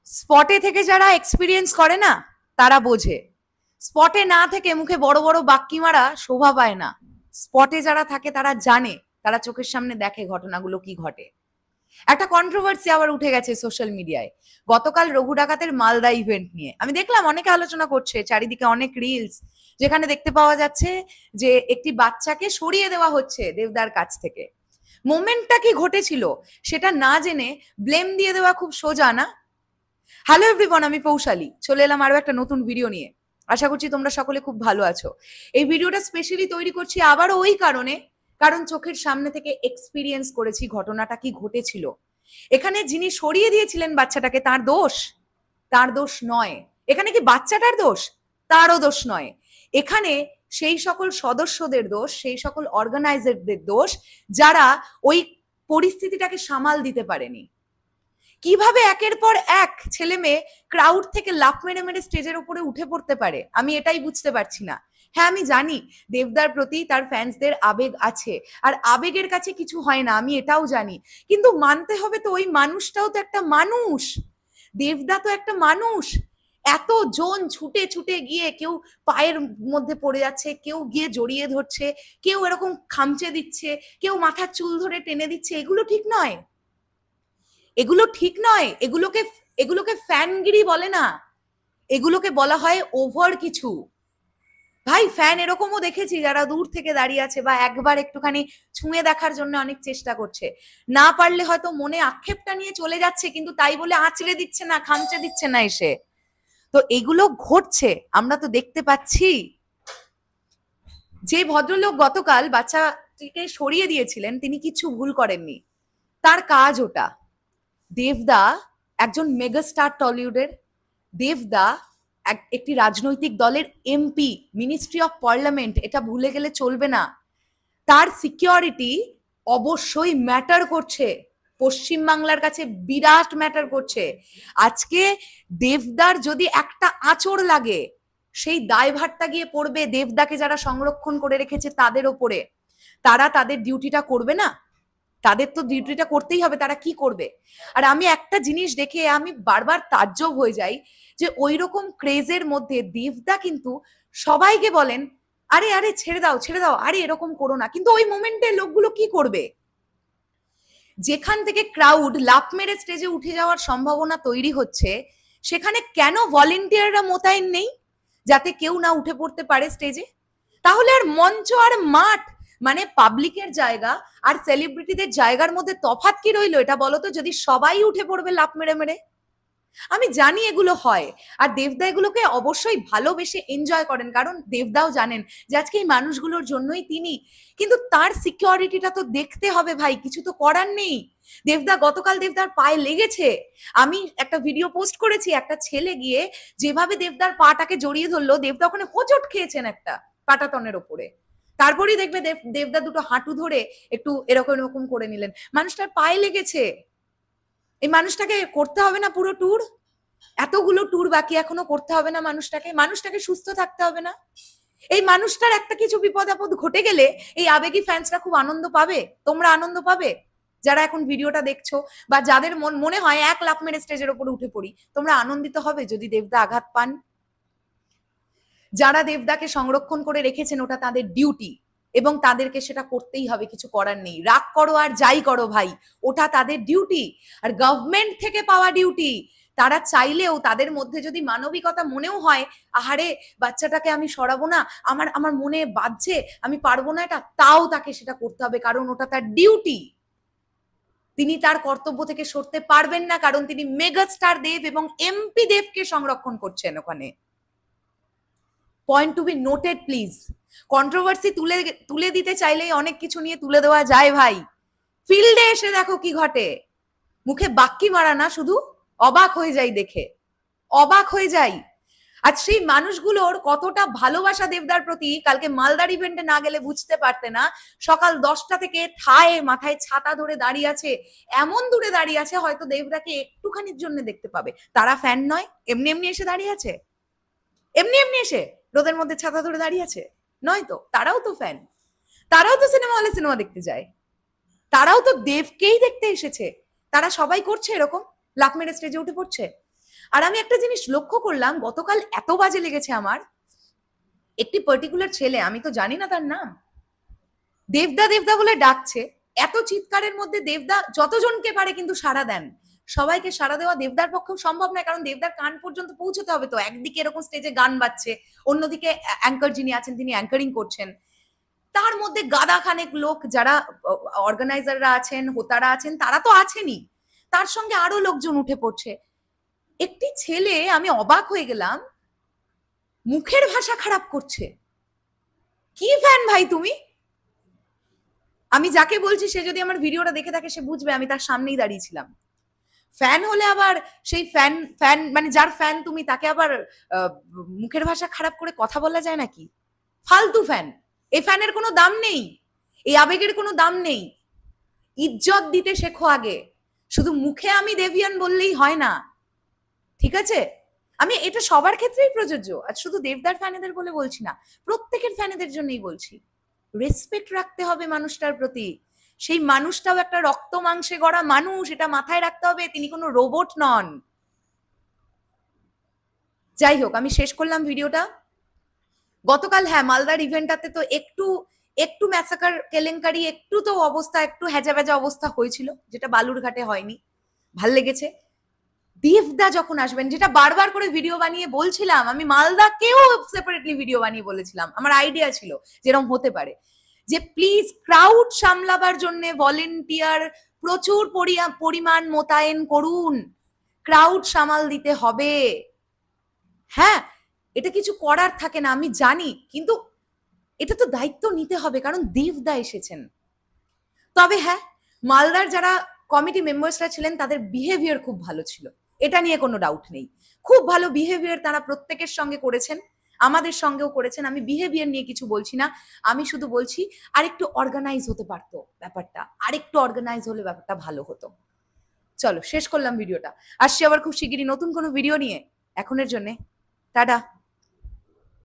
স্পটে থেকে যারা এক্সপিরিয়েন্স করে না তারা বোঝে, স্পটে না থেকে মুখে বড় বড় বাক্যি মারা শোভা পায় না। স্পটে যারা থাকে তারা জানে, তারা চোখের সামনে দেখে ঘটনাগুলো কি ঘটে। একটা কন্ট্রোভার্সি আবার উঠে গেছে সোশ্যাল মিডিয়ায় গতকাল রঘু ডাকাতের মালদা ইভেন্ট নিয়ে। আমি দেখলাম অনেকে আলোচনা করছে, চারিদিকে অনেক রিলস, যেখানে দেখতে পাওয়া যাচ্ছে যে একটি বাচ্চাকে সরিয়ে দেওয়া হচ্ছে দেবদার কাছ থেকে। মোমেন্টটা কি ঘটেছিল সেটা না জেনে ব্লেম দিয়ে দেওয়া খুব সোজা না? হ্যালো এভরিওয়ান, আমি পৌশালী, চলে এলাম আরো একটা নতুন ভিডিও নিয়ে। আশা করছি তোমরা সকলে খুব ভালো আছো। এই ভিডিওটা স্পেশালি তৈরি করছি আবারও ওই কারণে, কারণ চোখের সামনে থেকে এক্সপিরিয়েন্স করেছি ঘটনাটা কি ঘটেছিল। এখানে যিনি সরিয়ে দিয়েছিলেন বাচ্চাটাকে, তার দোষ? তার দোষ নয়। এখানে কি বাচ্চাটার দোষ? তারও দোষ নয়। এখানে সেই সকল সদস্যদের দোষ, সেই সকল অর্গানাইজারদের দোষ যারা ওই পরিস্থিতিটাকে সামাল দিতে পারেনি। কিভাবে একের পর এক ছেলে মেয়ে ক্রাউড থেকে লাফ মেরে মেরে স্টেজের উপরে উঠে পড়তে পারে, আমি এটাই বুঝতে পারছি না। হ্যাঁ, আমি জানি দেবদার প্রতি তার ফ্যান্সদের আবেগ আছে, আর আবেগের কাছে কিছু হয় না, আমি এটাও জানি। কিন্তু মানতে হবে তো, ওই মানুষটাও তো একটা মানুষ। দেবদা তো একটা মানুষ। এত জন ছুটে ছুটে গিয়ে কেউ পায়ের মধ্যে পড়ে যাচ্ছে, কেউ গিয়ে জড়িয়ে ধরছে, কেউ এরকম খামচে দিচ্ছে, কেউ মাথার চুল ধরে টেনে দিচ্ছে, এগুলো ঠিক নয়। এগুলো ঠিক নয়। এগুলোকে ফ্যানগিরি বলে না, এগুলোকে বলা হয় ওভার কিছু। ভাই, ফ্যান এরকমও দেখেছি যারা দূর থেকে দাঁড়িয়ে আছে বা একবার একটুখানি ছুঁয়ে দেখার জন্য অনেক চেষ্টা করছে, না পারলে হয়তো মনে আক্ষেপটা নিয়ে চলে যাচ্ছে, কিন্তু তাই বলে আঁচড়ে দিচ্ছে না, খামচে দিচ্ছে না এসে। তো এগুলো ঘটছে, আমরা তো দেখতে পাচ্ছি। যে ভদ্রলোক গতকাল বাচ্চাটিকে সরিয়ে দিয়েছিলেন তিনি কিছু ভুল করেননি, তার কাজ ওটা। দেবদা একজন মেগাস্টার টলিউডের। দেবদা একটি রাজনৈতিক দলের এমপি, মিনিস্ট্রি অফ পার্লামেন্ট, এটা ভুলে গেলে চলবে না। তার সিকিউরিটি অবশ্যই ম্যাটার করছে, পশ্চিমবাংলার কাছে বিরাট ম্যাটার করছে। আজকে দেবদার যদি একটা আঁচড় লাগে, সেই দায়ভারটা গিয়ে পড়বে দেবদাকে যারা সংরক্ষণ করে রেখেছে তাদের ওপরে। তারা তাদের ডিউটিটা করবে না? তাদের তো ডিউটিটা করতেই হবে, তারা কি করবে? আর আমি একটা জিনিস দেখে আমি বারবার তাজ্জব হয়ে যাই যে ওই রকম ক্রেজের মধ্যে দেবদা কিন্তু সবাইকে বলেন আরে আরে ছেড়ে দাও ছেড়ে দাও, আরে এরকম করো না, কিন্তু ওই মোমেন্টে লোকগুলো কি করবে? যেখান থেকে ক্রাউড লাফ মেরে স্টেজে উঠে যাওয়ার সম্ভাবনা তৈরি হচ্ছে, সেখানে কেন ভলেন্টিয়াররা মোতায়েন নেই যাতে কেউ না উঠে পড়তে পারে স্টেজে? তাহলে আর মঞ্চ আর মাঠ মানে পাবলিকের জায়গা আর সেলিব্রিটিদের জায়গার মধ্যে তফাৎ কি রইলো এটা বলো তো, যদি সবাই উঠে পড়বে লাফ মেরে মেরে। আমি জানি এগুলো হয়, আর দেবদা এগুলোকে অবশ্যই ভালোবেসে এনজয় করেন, কারণ দেবদাও জানেন যে আজকে এই মানুষগুলোর জন্যই তিনি। কিন্তু তার সিকিউরিটিটা তো দেখতে হবে ভাই, কিছু তো করার নেই। দেবদা গতকাল দেবদার পায়ে লেগেছে, আমি একটা ভিডিও পোস্ট করেছি, একটা ছেলে গিয়ে যেভাবে দেবদার পাটাকে জড়িয়ে ধরলো, দেবদা ওখানে হোঁচট খেয়েছেন একটা পাটাতনের ওপরে। তারপরেই দেখবে দেবদা দুটো হাঁটু ধরে একটু এরকম এরকম করে নিলেন, মানুষটার পায়ে লেগেছে। এই মানুষটাকে করতে হবে না পুরো ট্যুর? এতগুলো ট্যুর বাকি এখনো করতে হবে না মানুষটাকে? মানুষটাকে সুস্থ থাকতে হবে না? এই মানুষটার একটা কিছু বিপদ আপদ ঘটে গেলে এই আবেগী ফ্যান্সরা খুব আনন্দ পাবে, তোমরা আনন্দ পাবে যারা এখন ভিডিওটা দেখছো, বা যাদের মনে হয় এক লাফ মেরে স্টেজের উপরে উঠে পড়ি, তোমরা আনন্দিত হবে যদি দেবদা আঘাত পান? যারা দেবদাকে সংরক্ষণ করে রেখেছেন ওটা তাদের ডিউটি, এবং তাদেরকে সেটা করতেই হবে, কিছু করার নেই। রাগ করো আর যাই করো ভাই, ওটা তাদের ডিউটি। আর গভর্নমেন্ট থেকে পাওয়া ডিউটি। তারা চাইলেও তাদের মধ্যে যদি মানবিকতা মনেও হয়, আহারে বাচ্চাটাকে আমি সরাবো না, আমার আমার মনে বাজছে, আমি পারবো না এটা, তাও তাকে সেটা করতে হবে, কারণ ওটা তার ডিউটি। তিনি তার কর্তব্য থেকে সরতে পারবেন না, কারণ তিনি মেগাস্টার দেব এবং এমপি দেবকে সংরক্ষণ করছেন ওখানে। Point to be noted please. Controversy তুলে দিতে চাইলেই অনেক কিছু নিয়ে তুলে দেওয়া যায় ভাই, ফিল্ডে এসে দেখো কি ঘটে। মুখে বাক্যি মারা না, শুধু অবাক হয়ে যাই দেখে, অবাক হয়ে যাই। আর সেই মানুষগুলোর কতটা ভালোবাসা দেবদার প্রতি কালকে মালদার ইভেন্টে না গেলে বুঝতে পারতে না। সকাল 10টা থেকে ঠায় মাথায় ছাতা ধরে দাঁড়িয়ে আছে, এমন দূরে দাঁড়িয়ে আছে হয়তো দেবদাকে একটুখানির জন্য দেখতে পাবে। তারা ফ্যান নয়, এমনি এমনি এসে দাঁড়িয়ে আছে, এমনি এমনি এসে রোদের মধ্যে ছাতা ধরে দাঁড়িয়ে আছে? নয় তো, তারাও তো ফ্যান, তারাও তো সিনেমা হলে সিনেমা দেখতে যায়, তারাও তো দেবকেই দেখতে এসেছে। তারা সবাই করছে এরকম লাফ মেরে স্টেজে উঠে পড়ছে? আর আমি একটা জিনিস লক্ষ্য করলাম, গতকাল এত বাজে লেগেছে আমার, একটি পার্টিকুলার ছেলে, আমি তো জানি না তার নাম, দেবদা দেবদা বলে ডাকছে। এত চিৎকারের মধ্যে দেবদা যতজনকে পারে কিন্তু সাড়া দেন। সবাইকে সাড়া দেওয়া দেবদার পক্ষেও সম্ভব নয়, কারণ দেবদার কান পর্যন্ত পৌঁছতে হবে। তো একদিকে এরকম স্টেজে গান বাজছে, অন্যদিকে অ্যাঙ্কার যিনি আছেন তিনি অ্যাঙ্কারিং করছেন, তার মধ্যে গাদা খানেক লোক যারা অর্গানাইজাররা আছেন, হোতারা আছেন, তারা তো আছেনই, তার সঙ্গে আরো লোকজন উঠে পড়ছে। একটি ছেলে, আমি অবাক হয়ে গেলাম, মুখের ভাষা খারাপ করছে। কি ফ্যান ভাই তুমি? আমি যাকে বলছি সে যদি আমার ভিডিওটা দেখে থাকে সে বুঝবে আমি তার সামনেই দাঁড়িয়েছিলাম। ফ্যান হলে আবার সেই ফ্যান ফ্যান মানে যার ফ্যান তুমি তাকে আবার মুখের ভাষা খারাপ করে কথা বলা যায় নাকি? ফালতু ফ্যান। এই ফ্যানের কোনো দাম নেই, এই আবেগের কোনো দাম নেই। ইজ্জত দিতে শেখো আগে, শুধু মুখে আমি দেভিয়ান বললেই হয় না, ঠিক আছে? আমি এটা সবার ক্ষেত্রেই প্রযোজ্য, আর শুধু দেবদার ফ্যানেদের বলে বলছি না, প্রত্যেকের ফ্যানেদের জন্যই বলছি। রেসপেক্ট রাখতে হবে মানুষটার প্রতি। সেই মানুষটাও একটা রক্ত মাংসে গড়া মানুষ, এটা মাথায় রাখতে হবে, তিনি কোনো রোবট নন। যাই হোক, আমি শেষ করলাম ভিডিওটা। গতকাল হ্যাঁ মালদার ইভেন্টটাতে তো একটু একটু ম্যাসাকার কেলেঙ্কারি, একটু তো অবস্থা, একটু হেজা ভেজা অবস্থা হয়েছিল, যেটা বালুরঘাটে হয়নি। ভাল লেগেছে। দেবদা যখন আসবেন, যেটা বারবার করে ভিডিও বানিয়ে বলছিলাম, আমি মালদাকেও সেপারেটলি ভিডিও বানিয়ে বলেছিলাম, আমার আইডিয়া ছিল যেরকম হতে পারে, যে প্লিজ ক্রাউড সামলাবার জন্য ভলেন্টিয়ার প্রচুর পরিমাণ মোতায়েন করুন, ক্রাউড সামাল দিতে হবে। হ্যাঁ, এটা কিছু করার থাকে না, আমি জানি, কিন্তু এটা তো দায়িত্ব নিতে হবে, কারণ দেবদা এসেছেন। তবে হ্যাঁ, মালদার যারা কমিটি মেম্বার্সরা ছিলেন তাদের বিহেভিয়ার খুব ভালো ছিল, এটা নিয়ে কোনো ডাউট নেই। খুব ভালো বিহেভিয়ার তারা প্রত্যেকের সঙ্গে করেছেন, আমাদের সঙ্গেও করেছেন। আমি বিহেভিয়ার নিয়ে কিছু বলছি না, আমি শুধু বলছি আরেকটু অর্গানাইজ হতে পারতো ব্যাপারটা, আরেকটু অর্গানাইজ হলে ব্যাপারটা ভালো হতো। চলো শেষ করলাম ভিডিওটা, আসছি আবার খুব শিগগিরই নতুন কোনো ভিডিও নিয়ে। এখনের জন্যে টাটা।